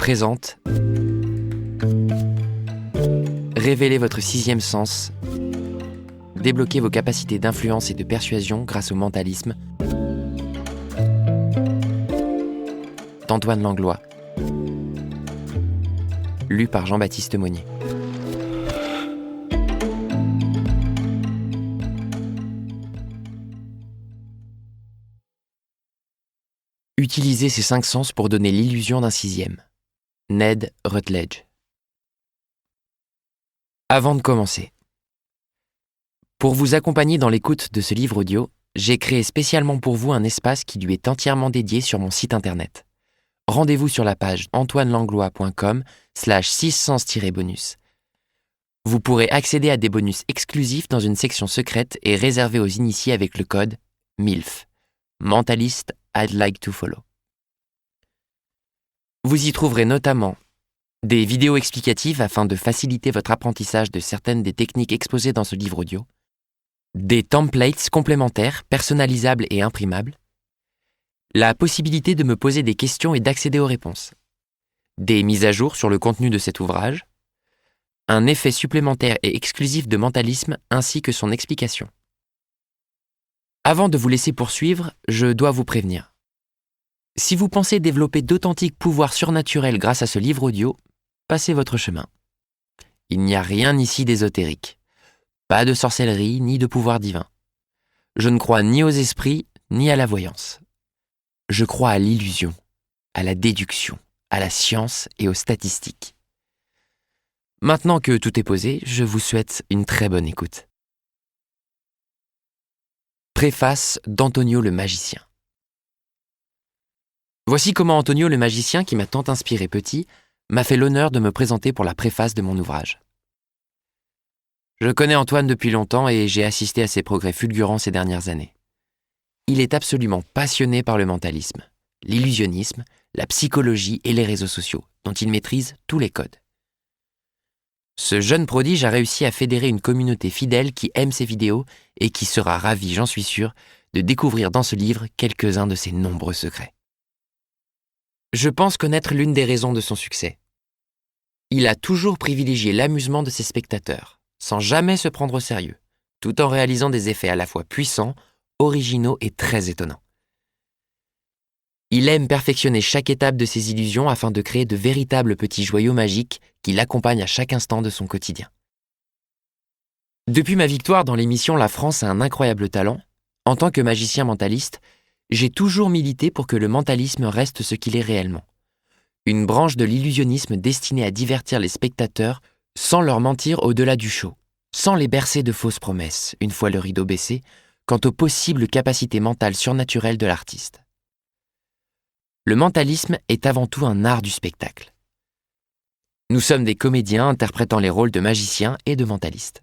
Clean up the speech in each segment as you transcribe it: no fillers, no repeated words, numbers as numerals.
présente Révélez votre sixième sens, débloquez vos capacités d'influence et de persuasion grâce au mentalisme d'Antoine Langlois, lu par Jean-Baptiste Monnier. Utilisez ces 5 sens pour donner l'illusion d'un sixième. Ned Rutledge. Avant de commencer, pour vous accompagner dans l'écoute de ce livre audio, j'ai créé spécialement pour vous un espace qui lui est entièrement dédié sur mon site internet. Rendez-vous sur la page antoinelanglois.com/6sens-bonus. Vous pourrez accéder à des bonus exclusifs dans une section secrète et réservée aux initiés avec le code MILF. Mentalist I'd like to follow. Vous y trouverez notamment des vidéos explicatives afin de faciliter votre apprentissage de certaines des techniques exposées dans ce livre audio, des templates complémentaires personnalisables et imprimables, la possibilité de me poser des questions et d'accéder aux réponses, des mises à jour sur le contenu de cet ouvrage, un effet supplémentaire et exclusif de mentalisme ainsi que son explication. Avant de vous laisser poursuivre, je dois vous prévenir. Si vous pensez développer d'authentiques pouvoirs surnaturels grâce à ce livre audio, passez votre chemin. Il n'y a rien ici d'ésotérique. Pas de sorcellerie ni de pouvoir divin. Je ne crois ni aux esprits ni à la voyance. Je crois à l'illusion, à la déduction, à la science et aux statistiques. Maintenant que tout est posé, je vous souhaite une très bonne écoute. Préface d'Antonio le magicien. Voici comment Antonio le magicien, qui m'a tant inspiré petit, m'a fait l'honneur de me présenter pour la préface de mon ouvrage. Je connais Antoine depuis longtemps et j'ai assisté à ses progrès fulgurants ces dernières années. Il est absolument passionné par le mentalisme, l'illusionnisme, la psychologie et les réseaux sociaux, dont il maîtrise tous les codes. Ce jeune prodige a réussi à fédérer une communauté fidèle qui aime ses vidéos et qui sera ravie, j'en suis sûr, de découvrir dans ce livre quelques-uns de ses nombreux secrets. Je pense connaître l'une des raisons de son succès. Il a toujours privilégié l'amusement de ses spectateurs, sans jamais se prendre au sérieux, tout en réalisant des effets à la fois puissants, originaux et très étonnants. Il aime perfectionner chaque étape de ses illusions afin de créer de véritables petits joyaux magiques qui l'accompagnent à chaque instant de son quotidien. Depuis ma victoire dans l'émission La France a un incroyable talent, en tant que magicien mentaliste, j'ai toujours milité pour que le mentalisme reste ce qu'il est réellement. Une branche de l'illusionnisme destinée à divertir les spectateurs sans leur mentir au-delà du show, sans les bercer de fausses promesses, une fois le rideau baissé, quant aux possibles capacités mentales surnaturelles de l'artiste. Le mentalisme est avant tout un art du spectacle. Nous sommes des comédiens interprétant les rôles de magiciens et de mentalistes.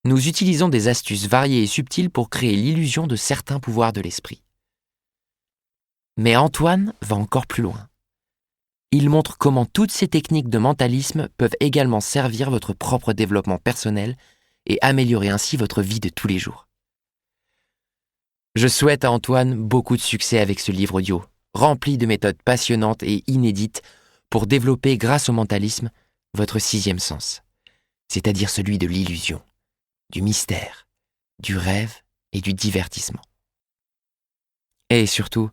Nous utilisons des astuces variées et subtiles pour créer l'illusion de certains pouvoirs de l'esprit. Mais Antoine va encore plus loin. Il montre comment toutes ces techniques de mentalisme peuvent également servir votre propre développement personnel et améliorer ainsi votre vie de tous les jours. Je souhaite à Antoine beaucoup de succès avec ce livre audio, rempli de méthodes passionnantes et inédites pour développer, grâce au mentalisme, votre sixième sens, c'est-à-dire celui de l'illusion, du mystère, du rêve et du divertissement. Et surtout,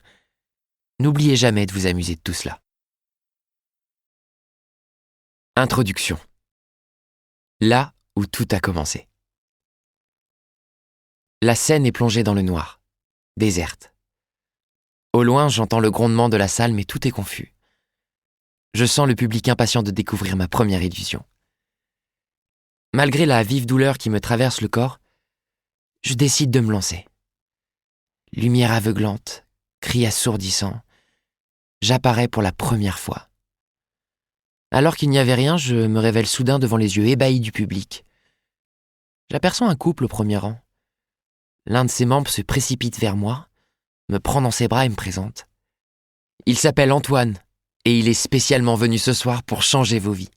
n'oubliez jamais de vous amuser de tout cela. Introduction. Là où tout a commencé. La scène est plongée dans le noir, déserte. Au loin, j'entends le grondement de la salle, mais tout est confus. Je sens le public impatient de découvrir ma première illusion. Malgré la vive douleur qui me traverse le corps, je décide de me lancer. Lumière aveuglante, cris assourdissants, j'apparais pour la première fois. Alors qu'il n'y avait rien, je me révèle soudain devant les yeux ébahis du public. J'aperçois un couple au premier rang. L'un de ses membres se précipite vers moi, me prend dans ses bras et me présente. Il s'appelle Antoine, et il est spécialement venu ce soir pour changer vos vies.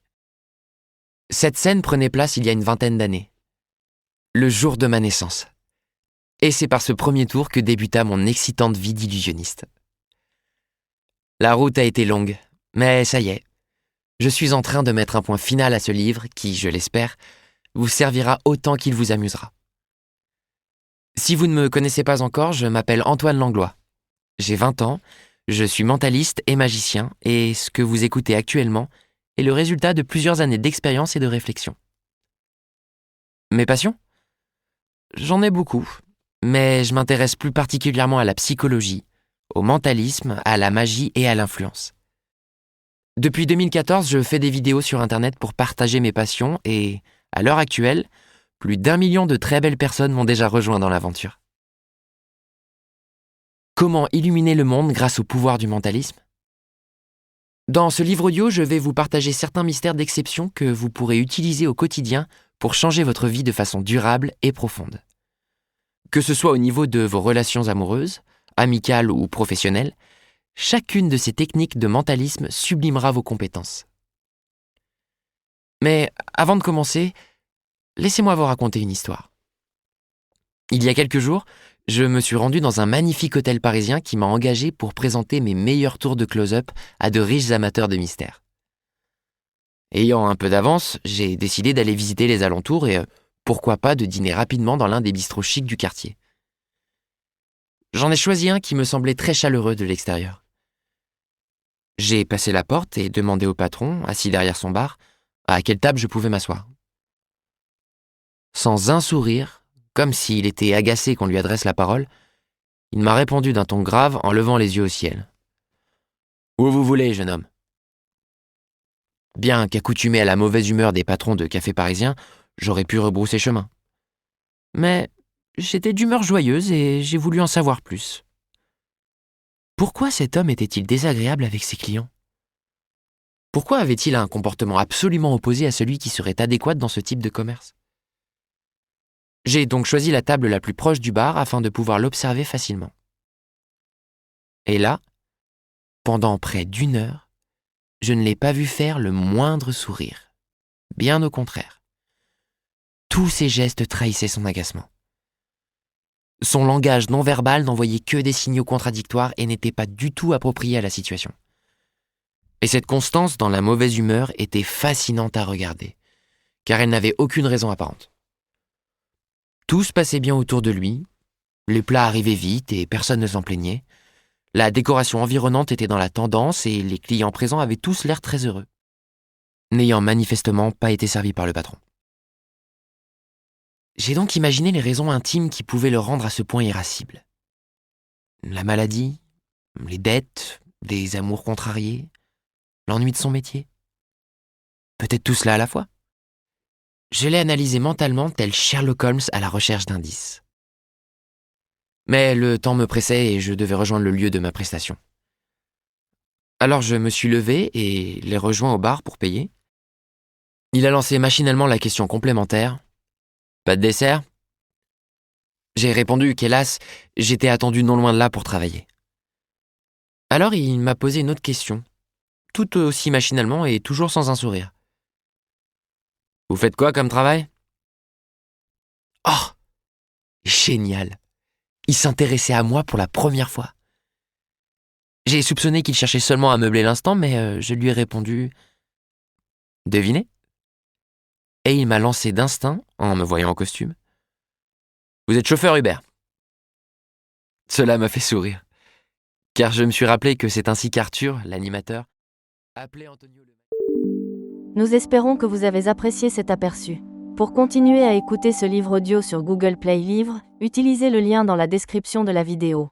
Cette scène prenait place il y a une vingtaine d'années, le jour de ma naissance. Et c'est par ce premier tour que débuta mon excitante vie d'illusionniste. La route a été longue, Mais ça y est, je suis en train de mettre un point final à ce livre qui, je l'espère, vous servira autant qu'il vous amusera. Si vous ne me connaissez pas encore, je m'appelle Antoine Langlois. J'ai 20 ans, je suis mentaliste et magicien, et ce que vous écoutez actuellement est le résultat de plusieurs années d'expérience et de réflexion. Mes passions ? J'en ai beaucoup, mais je m'intéresse plus particulièrement à la psychologie, au mentalisme, à la magie et à l'influence. Depuis 2014, je fais des vidéos sur Internet pour partager mes passions et, à l'heure actuelle, plus d'1 million de très belles personnes m'ont déjà rejoint dans l'aventure. Comment illuminer le monde grâce au pouvoir du mentalisme ? Dans ce livre audio, je vais vous partager certains mystères d'exception que vous pourrez utiliser au quotidien pour changer votre vie de façon durable et profonde. Que ce soit au niveau de vos relations amoureuses, amicales ou professionnelles, chacune de ces techniques de mentalisme sublimera vos compétences. Mais avant de commencer, laissez-moi vous raconter une histoire. Il y a quelques jours, je me suis rendu dans un magnifique hôtel parisien qui m'a engagé pour présenter mes meilleurs tours de close-up à de riches amateurs de mystères. Ayant un peu d'avance, j'ai décidé d'aller visiter les alentours et pourquoi pas de dîner rapidement dans l'un des bistrots chics du quartier. J'en ai choisi un qui me semblait très chaleureux de l'extérieur. J'ai passé la porte et demandé au patron, assis derrière son bar, à quelle table je pouvais m'asseoir. Sans un sourire, comme s'il était agacé qu'on lui adresse la parole, il m'a répondu d'un ton grave en levant les yeux au ciel. « Où vous voulez, jeune homme ?» Bien qu'accoutumé à la mauvaise humeur des patrons de cafés parisiens, j'aurais pu rebrousser chemin. Mais j'étais d'humeur joyeuse et j'ai voulu en savoir plus. Pourquoi cet homme était-il désagréable avec ses clients ? Pourquoi avait-il un comportement absolument opposé à celui qui serait adéquat dans ce type de commerce ? J'ai donc choisi la table la plus proche du bar afin de pouvoir l'observer facilement. Et là, pendant près d'1 heure, je ne l'ai pas vu faire le moindre sourire. Bien au contraire. Tous ses gestes trahissaient son agacement. Son langage non-verbal n'envoyait que des signaux contradictoires et n'était pas du tout approprié à la situation. Et cette constance dans la mauvaise humeur était fascinante à regarder, car elle n'avait aucune raison apparente. Tout se passait bien autour de lui, les plats arrivaient vite et personne ne s'en plaignait. La décoration environnante était dans la tendance et les clients présents avaient tous l'air très heureux, n'ayant manifestement pas été servis par le patron. J'ai donc imaginé les raisons intimes qui pouvaient le rendre à ce point irascible. La maladie, les dettes, des amours contrariés, l'ennui de son métier. Peut-être tout cela à la fois. Je l'ai analysé mentalement tel Sherlock Holmes à la recherche d'indices. Mais le temps me pressait et je devais rejoindre le lieu de ma prestation. Alors je me suis levé et l'ai rejoint au bar pour payer. Il a lancé machinalement la question complémentaire. « Pas de dessert ?» J'ai répondu qu'hélas, j'étais attendu non loin de là pour travailler. Alors il m'a posé une autre question, tout aussi machinalement et toujours sans un sourire. « Vous faites quoi comme travail ?» Oh, génial! Il s'intéressait à moi pour la première fois. J'ai soupçonné qu'il cherchait seulement à meubler l'instant, mais je lui ai répondu « Devinez ?» Et il m'a lancé d'instinct, en me voyant en costume. « Vous êtes chauffeur Uber ?» Cela m'a fait sourire, car je me suis rappelé que c'est ainsi qu'Arthur, l'animateur, appelait Antonio le... Nous espérons que vous avez apprécié cet aperçu. Pour continuer à écouter ce livre audio sur Google Play Livres, utilisez le lien dans la description de la vidéo.